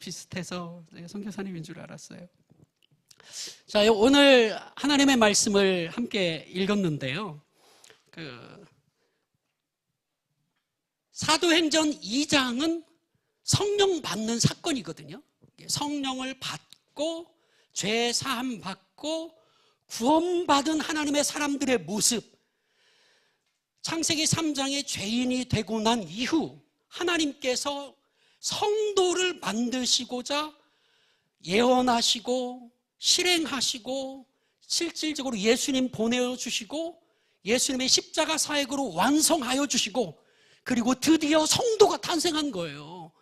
비슷해서 선교사님인 줄 알았어요. 자, 오늘 하나님의 말씀을 함께 읽었는데요. 사도행전 2장은 성령 받는 사건이거든요. 성령을 받고 죄 사함 받고 구원받은 하나님의 사람들의 모습, 창세기 3장의 죄인이 되고 난 이후 하나님께서 성도를 만드시고자 예언하시고 실행하시고 실질적으로 예수님 보내주시고 예수님의 십자가 사역으로 완성하여 주시고, 그리고 드디어 성도가 탄생한 거예요.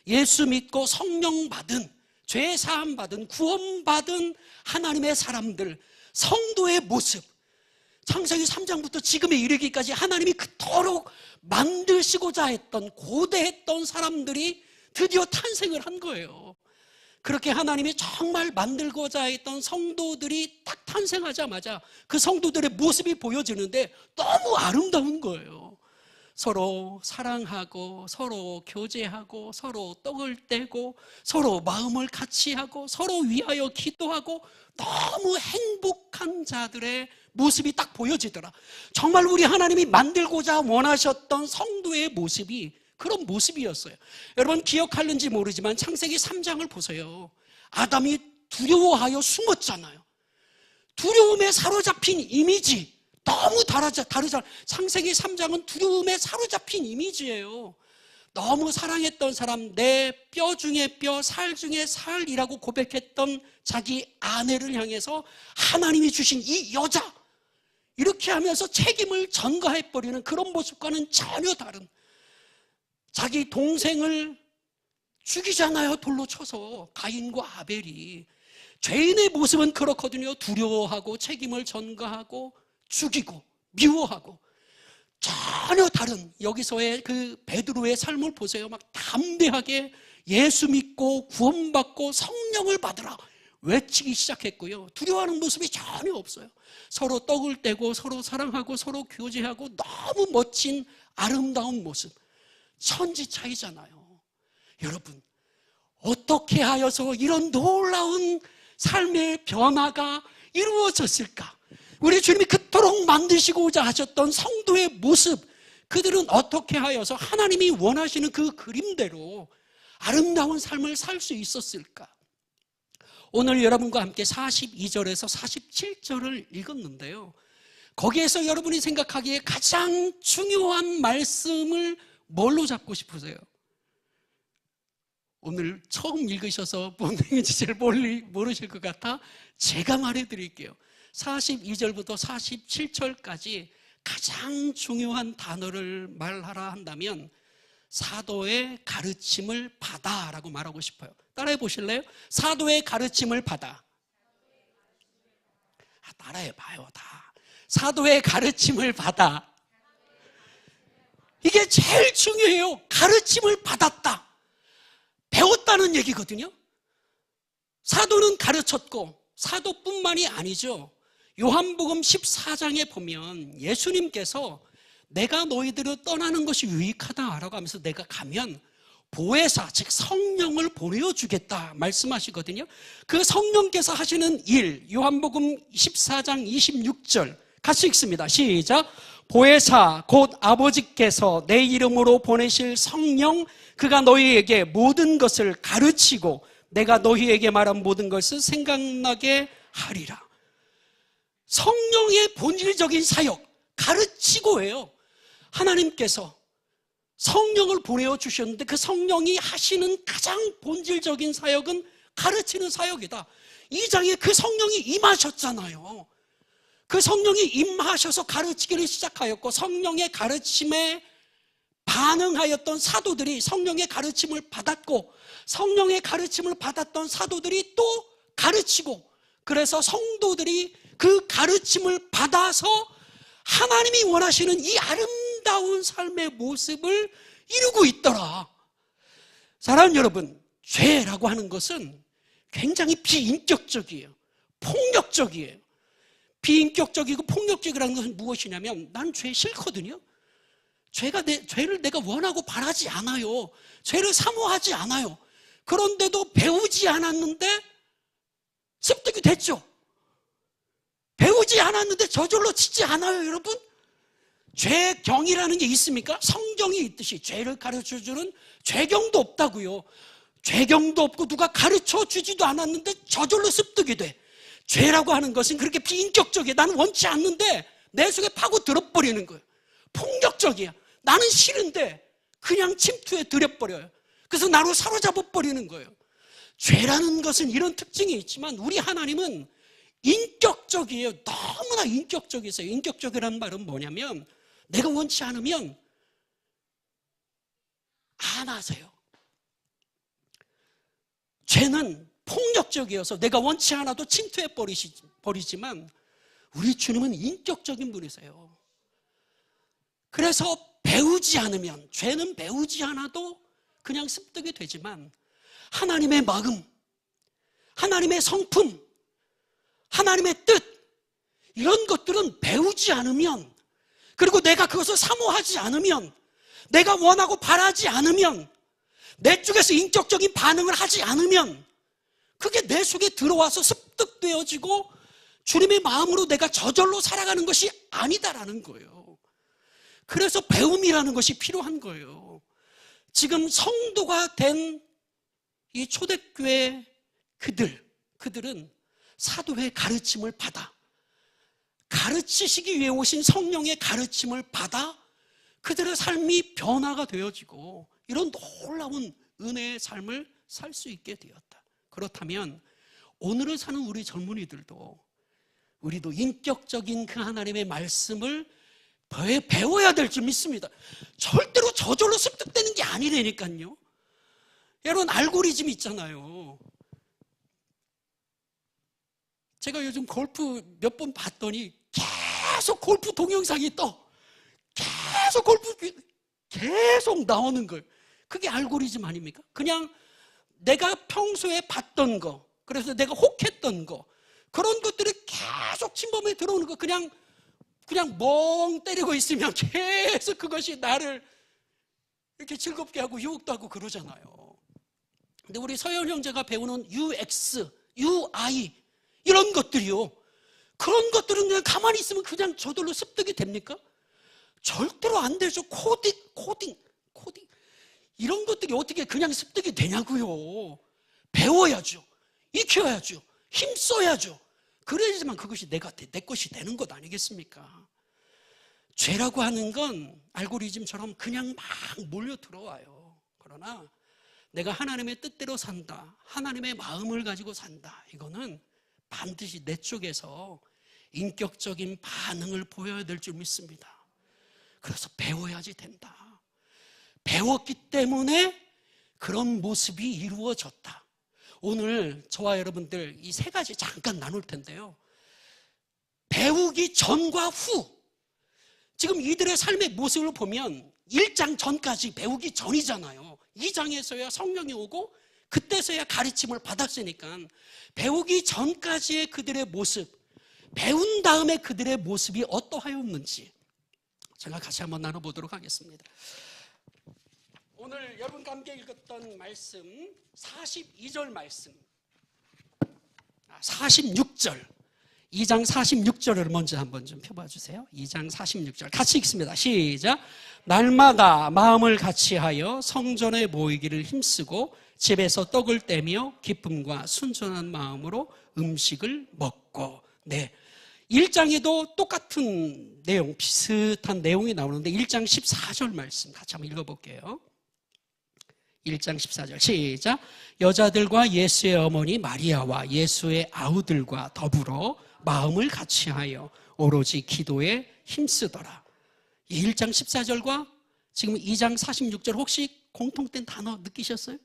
예수 믿고 성령 받은, 죄 사함 받은, 구원받은 하나님의 사람들, 성도의 모습, 창세기 3장부터 지금에 이르기까지 하나님이 그토록 만드시고자 했던, 고대했던 사람들이 드디어 탄생을 한 거예요. 그렇게 하나님이 정말 만들고자 했던 성도들이 딱 탄생하자마자 그 성도들의 모습이 보여지는데 너무 아름다운 거예요. 서로 사랑하고 서로 교제하고 서로 떡을 떼고 서로 마음을 같이 하고 서로 위하여 기도하고 너무 행복한 자들의 모습이 딱 보여지더라. 정말 우리 하나님이 만들고자 원하셨던 성도의 모습이 그런 모습이었어요. 여러분 기억하는지 모르지만 창세기 3장을 보세요. 아담이 두려워하여 숨었잖아요. 두려움에 사로잡힌 이미지 너무 다르잖아요. 창세기 3장은 두려움에 사로잡힌 이미지예요. 너무 사랑했던 사람, 내 뼈 중에 뼈, 살 중에 살이라고 고백했던 자기 아내를 향해서 하나님이 주신 이 여자, 이렇게 하면서 책임을 전가해버리는 그런 모습과는 전혀 다른, 자기 동생을 죽이잖아요. 돌로 쳐서. 가인과 아벨이. 죄인의 모습은 그렇거든요. 두려워하고 책임을 전가하고 죽이고 미워하고. 전혀 다른 여기서의 그 베드로의 삶을 보세요. 막 담대하게 예수 믿고 구원받고 성령을 받으라 외치기 시작했고요. 두려워하는 모습이 전혀 없어요. 서로 떡을 떼고 서로 사랑하고 서로 교제하고 너무 멋진 아름다운 모습. 천지 차이잖아요. 여러분, 어떻게 하여서 이런 놀라운 삶의 변화가 이루어졌을까? 우리 주님이 그토록 만드시고자 하셨던 성도의 모습, 그들은 어떻게 하여서 하나님이 원하시는 그 그림대로 아름다운 삶을 살 수 있었을까? 오늘 여러분과 함께 42절에서 47절을 읽었는데요. 거기에서 여러분이 생각하기에 가장 중요한 말씀을 뭘로 잡고 싶으세요? 오늘 처음 읽으셔서 뭔지 잘 모르실 것 같아 제가 말해드릴게요. 42절부터 47절까지 가장 중요한 단어를 말하라 한다면 사도의 가르침을 받아라고 말하고 싶어요. 따라해 보실래요? 사도의 가르침을 받아. 따라해 봐요. 다. 사도의 가르침을 받아. 이게 제일 중요해요. 가르침을 받았다, 배웠다는 얘기거든요. 사도는 가르쳤고, 사도뿐만이 아니죠. 요한복음 14장에 보면 예수님께서 내가 너희들을 떠나는 것이 유익하다라고 하면서 내가 가면 보혜사, 즉 성령을 보내주겠다 말씀하시거든요. 그 성령께서 하시는 일, 요한복음 14장 26절 같이 읽습니다. 시작. 보혜사 곧 아버지께서 내 이름으로 보내실 성령, 그가 너희에게 모든 것을 가르치고 내가 너희에게 말한 모든 것을 생각나게 하리라. 성령의 본질적인 사역, 가르치고예요. 하나님께서 성령을 보내주셨는데 그 성령이 하시는 가장 본질적인 사역은 가르치는 사역이다. 이 장에 그 성령이 임하셨잖아요. 그 성령이 임하셔서 가르치기를 시작하였고, 성령의 가르침에 반응하였던 사도들이 성령의 가르침을 받았고, 성령의 가르침을 받았던 사도들이 또 가르치고, 그래서 성도들이 그 가르침을 받아서 하나님이 원하시는 이 아름다운 삶의 모습을 이루고 있더라. 사랑하는 여러분, 죄라고 하는 것은 굉장히 비인격적이에요. 폭력적이에요. 비인격적이고 폭력적이라는 것은 무엇이냐면, 난 죄 싫거든요. 죄를 내가 원하고 바라지 않아요. 죄를 사모하지 않아요. 그런데도 배우지 않았는데 습득이 됐죠. 배우지 않았는데 저절로 치지 않아요, 여러분? 죄경이라는 게 있습니까? 성경이 있듯이 죄를 가르쳐주는 죄경도 없다고요. 죄경도 없고 누가 가르쳐주지도 않았는데 저절로 습득이 돼. 죄라고 하는 것은 그렇게 비인격적이야. 나는 원치 않는데 내 속에 파고 들어버리는 거예요. 폭력적이야. 나는 싫은데 그냥 침투에 들여버려요. 그래서 나로 사로잡아버리는 거예요. 죄라는 것은 이런 특징이 있지만 우리 하나님은 인격적이에요. 너무나 인격적이세요. 인격적이라는 말은 뭐냐면 내가 원치 않으면 안 하세요. 죄는 폭력적이어서 내가 원치 않아도 침투해 버리지만 우리 주님은 인격적인 분이세요. 그래서 배우지 않으면, 죄는 배우지 않아도 그냥 습득이 되지만 하나님의 마음, 하나님의 성품, 하나님의 뜻, 이런 것들은 배우지 않으면, 그리고 내가 그것을 사모하지 않으면, 내가 원하고 바라지 않으면, 내 쪽에서 인격적인 반응을 하지 않으면 그게 내 속에 들어와서 습득되어지고 주님의 마음으로 내가 저절로 살아가는 것이 아니다라는 거예요. 그래서 배움이라는 것이 필요한 거예요. 지금 성도가 된 이 초대교회 그들은 사도의 가르침을 받아, 가르치시기 위해 오신 성령의 가르침을 받아 그들의 삶이 변화가 되어지고 이런 놀라운 은혜의 삶을 살 수 있게 되었다. 그렇다면 오늘을 사는 우리 젊은이들도, 우리도 인격적인 그 하나님의 말씀을 배워야 될 줄 믿습니다. 절대로 저절로 습득되는 게 아니라니까요. 여러분, 알고리즘 있잖아요. 제가 요즘 골프 몇 번 봤더니 계속 골프 동영상이 떠. 계속 나오는 거예요. 그게 알고리즘 아닙니까? 그냥 내가 평소에 봤던 거, 그래서 내가 혹했던 거, 그런 것들이 계속 침범에 들어오는 거, 그냥 멍 때리고 있으면 계속 그것이 나를 이렇게 즐겁게 하고 유혹도 하고 그러잖아요. 근데 우리 서현 형제가 배우는 UX, UI 이런 것들이요, 그런 것들은 그냥 가만히 있으면 그냥 저절로 습득이 됩니까? 절대로 안 되죠. 코딩 이런 것들이 어떻게 그냥 습득이 되냐고요. 배워야죠. 익혀야죠. 힘써야죠. 그래야지만 그것이 내 것이 되는 것 아니겠습니까? 죄라고 하는 건 알고리즘처럼 그냥 막 몰려 들어와요. 그러나 내가 하나님의 뜻대로 산다, 하나님의 마음을 가지고 산다, 이거는 반드시 내 쪽에서 인격적인 반응을 보여야 될 줄 믿습니다. 그래서 배워야지 된다. 배웠기 때문에 그런 모습이 이루어졌다. 오늘 저와 여러분들 이 세 가지 잠깐 나눌 텐데요. 배우기 전과 후, 지금 이들의 삶의 모습을 보면 1장 전까지 배우기 전이잖아요. 2장에서야 성령이 오고 그때서야 가르침을 받았으니까 배우기 전까지의 그들의 모습, 배운 다음에 그들의 모습이 어떠하였는지 제가 같이 한번 나눠보도록 하겠습니다. 오늘 여러분과 함께 읽었던 말씀 42절 말씀, 46절, 2장 46절을 먼저 한번 좀 펴봐 주세요. 2장 46절 같이 읽습니다. 시작. 날마다 마음을 같이하여 성전에 모이기를 힘쓰고 집에서 떡을 떼며 기쁨과 순전한 마음으로 음식을 먹고. 네, 1장에도 똑같은 내용, 비슷한 내용이 나오는데 1장 14절 말씀 같이 한번 읽어볼게요. 1장 14절 시작. 여자들과 예수의 어머니 마리아와 예수의 아우들과 더불어 마음을 같이하여 오로지 기도에 힘쓰더라. 1장 14절과 지금 2장 46절 혹시 공통된 단어 느끼셨어요?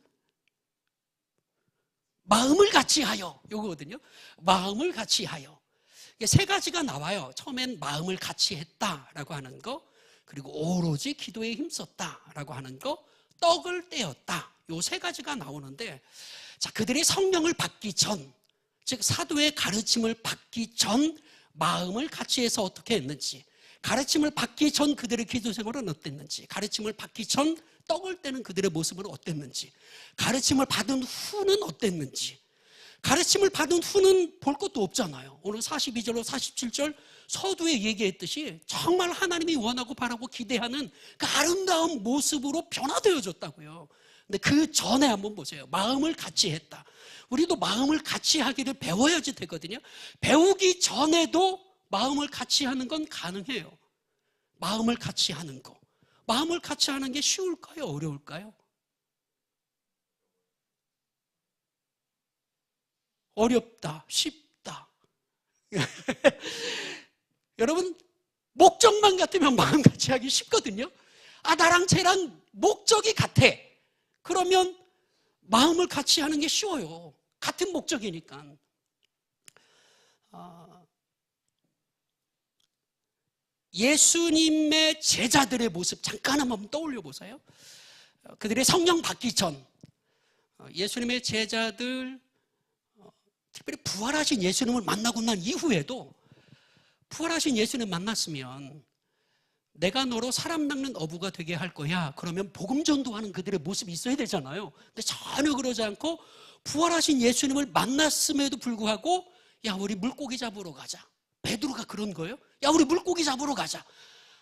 마음을 같이하여, 이거거든요. 마음을 같이하여. 세 가지가 나와요. 처음엔 마음을 같이 했다라고 하는 거, 그리고 오로지 기도에 힘썼다라고 하는 거, 떡을 떼었다. 요 세 가지가 나오는데, 자, 그들이 성령을 받기 전, 즉 사도의 가르침을 받기 전 마음을 같이 해서 어떻게 했는지, 가르침을 받기 전 그들의 기도 생활은 어땠는지, 가르침을 받기 전 떡을 떼는 그들의 모습은 어땠는지, 가르침을 받은 후는 어땠는지. 가르침을 받은 후는 볼 것도 없잖아요. 오늘 42절로 47절 서두에 얘기했듯이 정말 하나님이 원하고 바라고 기대하는 그 아름다운 모습으로 변화되어졌다고요. 근데 그 전에 한번 보세요. 마음을 같이 했다. 우리도 마음을 같이 하기를 배워야지 되거든요. 배우기 전에도 마음을 같이 하는 건 가능해요. 마음을 같이 하는 거. 마음을 같이 하는 게 쉬울까요? 어려울까요? 어렵다, 쉽다. 여러분, 목적만 같으면 마음 같이 하기 쉽거든요. 아, 나랑 쟤랑 목적이 같아. 그러면 마음을 같이 하는 게 쉬워요. 같은 목적이니까. 예수님의 제자들의 모습 잠깐 한번 떠올려 보세요. 그들의 성령 받기 전 예수님의 제자들, 특별히 부활하신 예수님을 만나고 난 이후에도 부활하신 예수님 만났으면 내가 너로 사람 낚는 어부가 되게 할 거야. 그러면 복음 전도하는 그들의 모습이 있어야 되잖아요. 근데 전혀 그러지 않고 부활하신 예수님을 만났음에도 불구하고 야, 우리 물고기 잡으러 가자. 베드로가 그런 거예요. 야, 우리 물고기 잡으러 가자.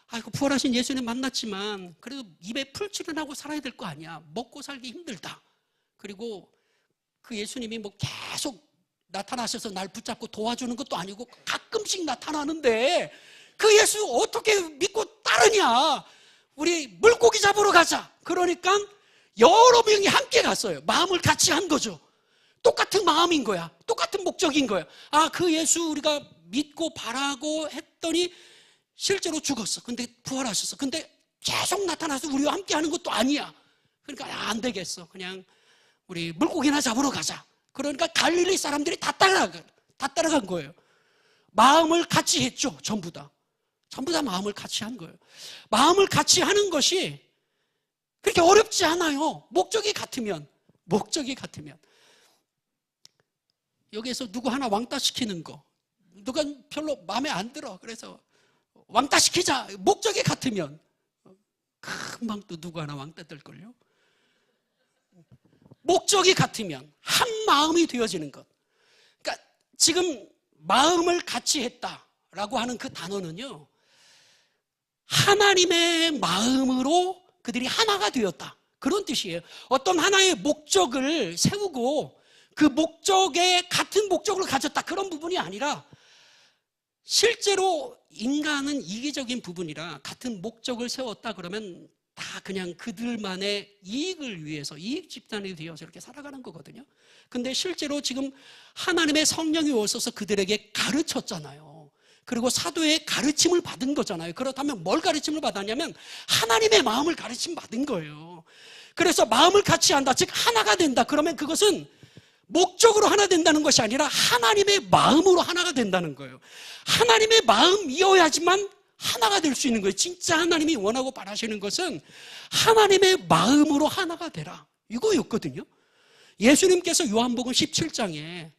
아이고, 부활하신 예수님 만났지만 그래도 입에 풀칠은 하고 살아야 될 거 아니야. 먹고 살기 힘들다. 그리고 그 예수님이 뭐 계속 나타나셔서 날 붙잡고 도와주는 것도 아니고 가끔씩 나타나는데 그 예수 어떻게 믿고 따르냐. 우리 물고기 잡으러 가자. 그러니까 여러 명이 함께 갔어요. 마음을 같이 한 거죠. 똑같은 마음인 거야. 똑같은 목적인 거야. 아, 그 예수 우리가 믿고 바라고 했더니 실제로 죽었어. 근데 부활하셨어. 근데 계속 나타나서 우리와 함께 하는 것도 아니야. 그러니까 안 되겠어. 그냥 우리 물고기나 잡으러 가자. 그러니까 갈릴리 사람들이 다 따라간 거예요. 마음을 같이 했죠. 전부 다 마음을 같이 한 거예요. 마음을 같이 하는 것이 그렇게 어렵지 않아요. 목적이 같으면. 여기에서 누구 하나 왕따 시키는 거, 누가 별로 마음에 안 들어. 그래서 왕따 시키자. 목적이 같으면 금방 또 누구 하나 왕따 뜰걸요. 목적이 같으면 한 마음이 되어지는 것. 그러니까 지금 마음을 같이 했다라고 하는 그 단어는요, 하나님의 마음으로 그들이 하나가 되었다, 그런 뜻이에요. 어떤 하나의 목적을 세우고 그 목적에 같은 목적을 가졌다, 그런 부분이 아니라 실제로 인간은 이기적인 부분이라 같은 목적을 세웠다 그러면 다 그냥 그들만의 이익을 위해서 이익 집단이 되어서 이렇게 살아가는 거거든요. 근데 실제로 지금 하나님의 성령이 오셔서 그들에게 가르쳤잖아요. 그리고 사도의 가르침을 받은 거잖아요. 그렇다면 뭘 가르침을 받았냐면 하나님의 마음을 가르침 받은 거예요. 그래서 마음을 같이 한다, 즉 하나가 된다. 그러면 그것은 목적으로 하나 된다는 것이 아니라 하나님의 마음으로 하나가 된다는 거예요. 하나님의 마음이어야지만 하나가 될 수 있는 거예요. 진짜 하나님이 원하고 바라시는 것은 하나님의 마음으로 하나가 되라, 이거였거든요. 예수님께서 요한복음 17장에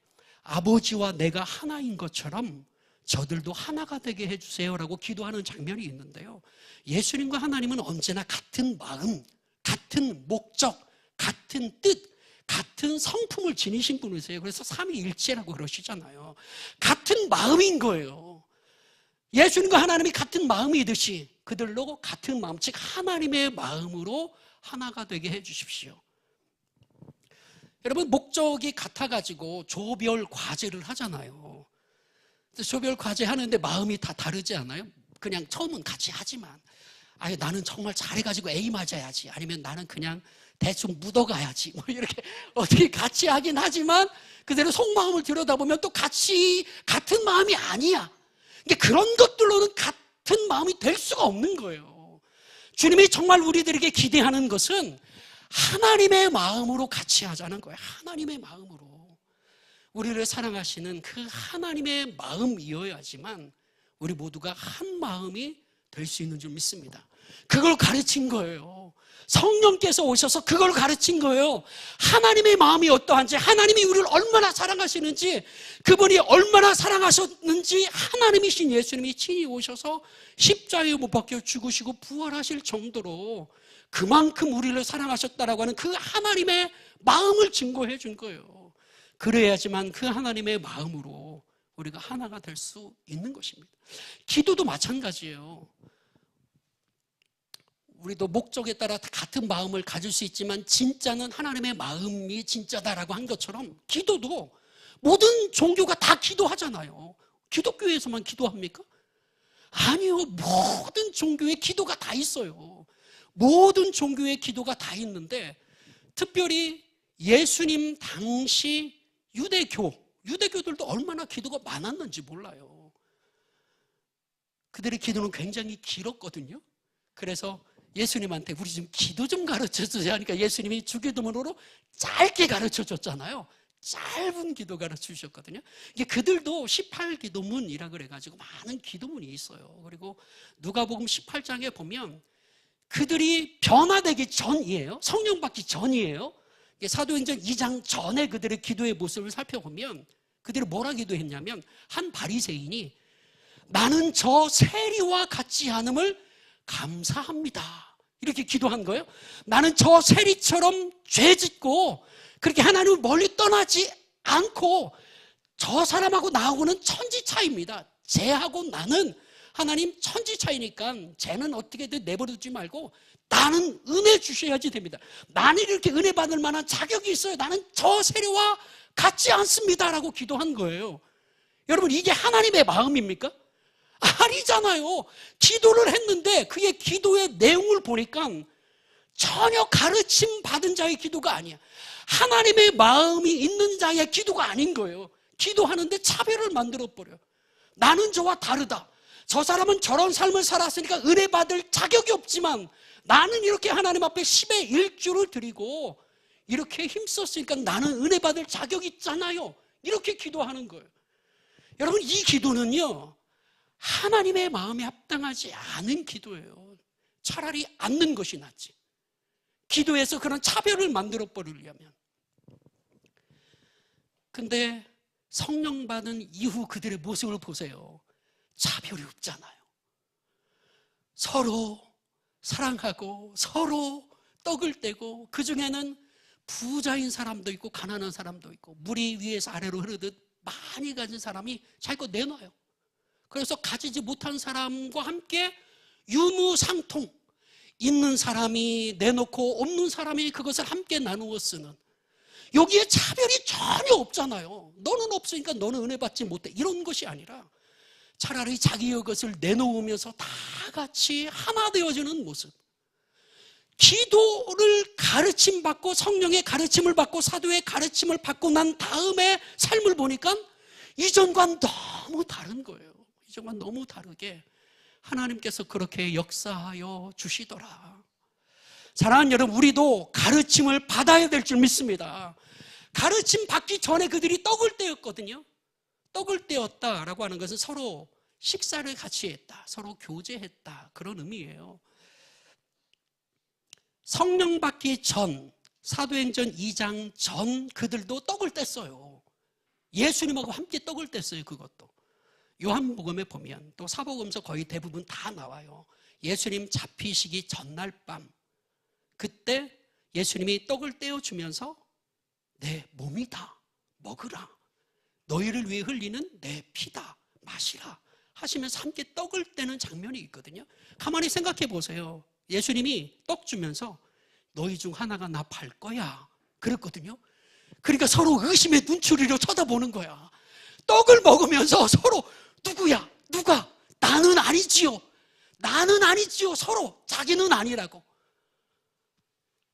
아버지와 내가 하나인 것처럼 저들도 하나가 되게 해주세요라고 기도하는 장면이 있는데요, 예수님과 하나님은 언제나 같은 마음, 같은 목적, 같은 뜻, 같은 성품을 지니신 분이세요. 그래서 삼위일체라고 그러시잖아요. 같은 마음인 거예요. 예수님과 하나님이 같은 마음이듯이 그들로 같은 마음, 즉 하나님의 마음으로 하나가 되게 해주십시오. 여러분, 목적이 같아가지고 조별 과제를 하잖아요. 조별 과제 하는데 마음이 다 다르지 않아요? 그냥 처음은 같이 하지만 아유, 나는 정말 잘해가지고 A 맞아야지, 아니면 나는 그냥 대충 묻어가야지, 뭐 이렇게 어떻게 같이 하긴 하지만 그대로 속마음을 들여다보면 또 같이 같은 마음이 아니야. 그러니까 그런 것들로는 같은 마음이 될 수가 없는 거예요. 주님이 정말 우리들에게 기대하는 것은 하나님의 마음으로 같이 하자는 거예요. 하나님의 마음으로 우리를 사랑하시는 그 하나님의 마음이어야지만 우리 모두가 한 마음이 될 수 있는 줄 믿습니다. 그걸 가르친 거예요. 성령께서 오셔서 그걸 가르친 거예요. 하나님의 마음이 어떠한지, 하나님이 우리를 얼마나 사랑하시는지, 그분이 얼마나 사랑하셨는지 하나님이신 예수님이 친히 오셔서 십자가에 못 박혀 죽으시고 부활하실 정도로 그만큼 우리를 사랑하셨다라고 하는 그 하나님의 마음을 증거해 준 거예요. 그래야지만 그 하나님의 마음으로 우리가 하나가 될 수 있는 것입니다. 기도도 마찬가지예요. 우리도 목적에 따라 같은 마음을 가질 수 있지만 진짜는 하나님의 마음이 진짜다라고 한 것처럼 기도도 모든 종교가 다 기도하잖아요. 기독교에서만 기도합니까? 아니요. 모든 종교의 기도가 다 있어요. 모든 종교의 기도가 다 있는데 특별히 예수님 당시 유대교들도 얼마나 기도가 많았는지 몰라요. 그들의 기도는 굉장히 길었거든요. 그래서 예수님한테 우리 좀 기도 좀 가르쳐주세요 하니까 예수님이 주기도문으로 짧게 가르쳐줬잖아요. 짧은 기도 가르쳐주셨거든요. 이게 그들도 18기도문이라 그래가지고 많은 기도문이 있어요. 그리고 누가복음 18장에 보면 그들이 변화되기 전이에요. 성령 받기 전이에요. 사도행전 2장 전에 그들의 기도의 모습을 살펴보면 그들이 뭐라 기도했냐면 한 바리새인이 나는 저 세리와 같지 않음을 감사합니다 이렇게 기도한 거예요. 나는 저 세리처럼 죄짓고 그렇게 하나님을 멀리 떠나지 않고 저 사람하고 나하고는 천지 차이입니다. 쟤하고 나는 하나님 천지 차이니까 쟤는 어떻게든 내버려두지 말고 나는 은혜 주셔야지 됩니다. 나는 이렇게 은혜 받을 만한 자격이 있어요. 나는 저 세리와 같지 않습니다 라고 기도한 거예요. 여러분 이게 하나님의 마음입니까? 아니잖아요. 기도를 했는데 그의 기도의 내용을 보니까 전혀 가르침 받은 자의 기도가 아니야. 하나님의 마음이 있는 자의 기도가 아닌 거예요. 기도하는데 차별을 만들어버려요. 나는 저와 다르다. 저 사람은 저런 삶을 살았으니까 은혜 받을 자격이 없지만 나는 이렇게 하나님 앞에 10의 1주를 드리고 이렇게 힘썼으니까 나는 은혜 받을 자격이 있잖아요. 이렇게 기도하는 거예요. 여러분 이 기도는요 하나님의 마음에 합당하지 않은 기도예요. 차라리 않는 것이 낫지. 기도에서 그런 차별을 만들어 버리려면. 근데 성령 받은 이후 그들의 모습을 보세요. 차별이 없잖아요. 서로 사랑하고 서로 떡을 떼고 그중에는 부자인 사람도 있고 가난한 사람도 있고 물이 위에서 아래로 흐르듯 많이 가진 사람이 자기 거 내놔요. 그래서 가지지 못한 사람과 함께 유무상통, 있는 사람이 내놓고 없는 사람이 그것을 함께 나누어 쓰는, 여기에 차별이 전혀 없잖아요. 너는 없으니까 너는 은혜 받지 못해 이런 것이 아니라 차라리 자기의 것을 내놓으면서 다 같이 하나 되어지는 모습. 기도를 가르침받고 성령의 가르침을 받고 사도의 가르침을 받고 난 다음에 삶을 보니까 이전과는 너무 다른 거예요. 이전과 너무 다르게 하나님께서 그렇게 역사하여 주시더라. 사랑하는 여러분, 우리도 가르침을 받아야 될 줄 믿습니다. 가르침 받기 전에 그들이 떡을 떼었거든요. 떡을 떼었다라고 하는 것은 서로 식사를 같이 했다, 서로 교제했다, 그런 의미예요. 성령 받기 전, 사도행전 2장 전 그들도 떡을 뗐어요. 예수님하고 함께 떡을 뗐어요. 그것도 요한복음에 보면, 또 사복음서 거의 대부분 다 나와요. 예수님 잡히시기 전날 밤, 그때 예수님이 떡을 떼어주면서 내 몸이다, 먹으라, 너희를 위해 흘리는 내 피다, 마시라 하시면서 함께 떡을 떼는 장면이 있거든요. 가만히 생각해 보세요. 예수님이 떡 주면서 너희 중 하나가 나 팔 거야 그랬거든요. 그러니까 서로 의심의 눈초리로 쳐다보는 거야. 떡을 먹으면서 서로 누구야? 누가? 나는 아니지요. 나는 아니지요. 서로 자기는 아니라고.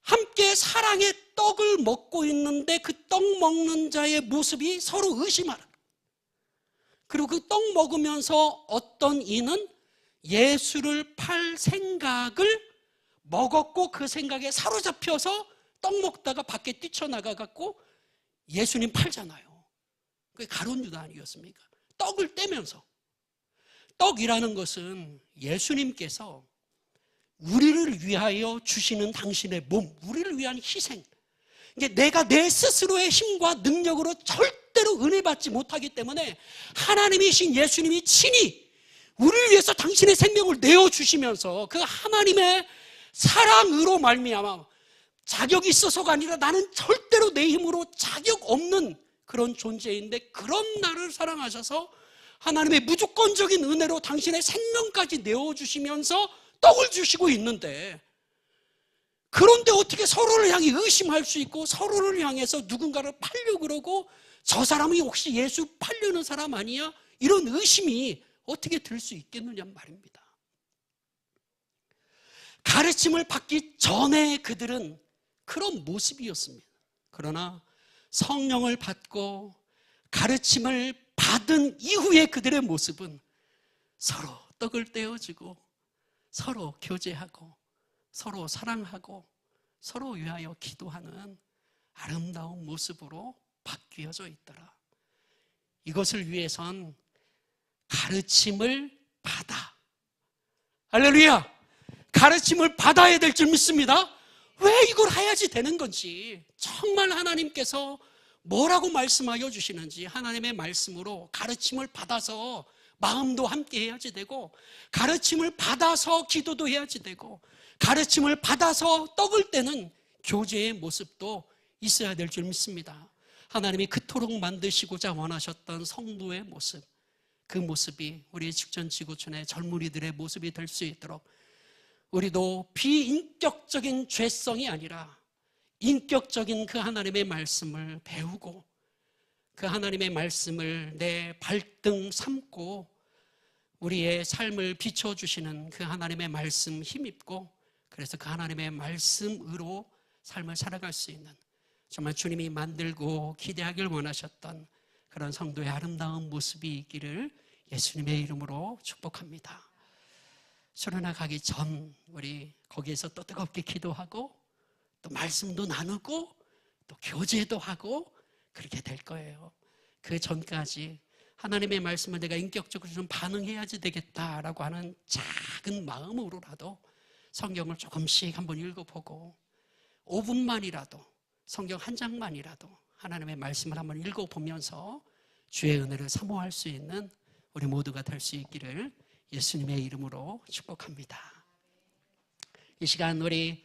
함께 사랑의 떡을 먹고 있는데 그 떡 먹는 자의 모습이 서로 의심하라. 그리고 그 떡 먹으면서 어떤 이는 예수를 팔 생각을 먹었고 그 생각에 사로잡혀서 떡 먹다가 밖에 뛰쳐나가갖고 예수님 팔잖아요. 그게 가룟 유다 아니었습니까? 떡을 떼면서. 떡이라는 것은 예수님께서 우리를 위하여 주시는 당신의 몸, 우리를 위한 희생. 이게 내가 내 스스로의 힘과 능력으로 절대로 은혜 받지 못하기 때문에 하나님이신 예수님이 친히 우리를 위해서 당신의 생명을 내어주시면서 그 하나님의 사랑으로 말미암아 자격이 있어서가 아니라 나는 절대로 내 힘으로 자격 없는 그런 존재인데 그런 나를 사랑하셔서 하나님의 무조건적인 은혜로 당신의 생명까지 내어주시면서 떡을 주시고 있는데, 그런데 어떻게 서로를 향해 의심할 수 있고 서로를 향해서 누군가를 팔려고 그러고 저 사람이 혹시 예수 팔려는 사람 아니야? 이런 의심이 어떻게 들 수 있겠느냐 말입니다. 가르침을 받기 전에 그들은 그런 모습이었습니다. 그러나 성령을 받고 가르침을 받은 이후에 그들의 모습은 서로 떡을 떼어주고 서로 교제하고 서로 사랑하고 서로 위하여 기도하는 아름다운 모습으로 바뀌어져 있더라. 이것을 위해선 가르침을 받아, 할렐루야, 가르침을 받아야 될 줄 믿습니다. 왜 이걸 해야지 되는 건지, 정말 하나님께서 뭐라고 말씀하여 주시는지 하나님의 말씀으로 가르침을 받아서 마음도 함께 해야지 되고, 가르침을 받아서 기도도 해야지 되고, 가르침을 받아서 떡을 떼는 교제의 모습도 있어야 될 줄 믿습니다. 하나님이 그토록 만드시고자 원하셨던 성도의 모습, 그 모습이 우리 직전 지구촌의 젊은이들의 모습이 될 수 있도록 우리도 비인격적인 죄성이 아니라 인격적인 그 하나님의 말씀을 배우고 그 하나님의 말씀을 내 발등 삼고 우리의 삶을 비춰주시는 그 하나님의 말씀 힘입고, 그래서 그 하나님의 말씀으로 삶을 살아갈 수 있는, 정말 주님이 만들고 기대하길 원하셨던 그런 성도의 아름다운 모습이 있기를 예수님의 이름으로 축복합니다. 수련회 가기 전 우리 거기에서 또 뜨겁게 기도하고 또 말씀도 나누고 또 교제도 하고 그렇게 될 거예요. 그 전까지 하나님의 말씀을 내가 인격적으로 좀 반응해야지 되겠다라고 하는 작은 마음으로라도 성경을 조금씩 한번 읽어보고 5분만이라도 성경 한 장만이라도 하나님의 말씀을 한번 읽어보면서 주의 은혜를 사모할 수 있는 우리 모두가 될 수 있기를 예수님의 이름으로 축복합니다. 이 시간 우리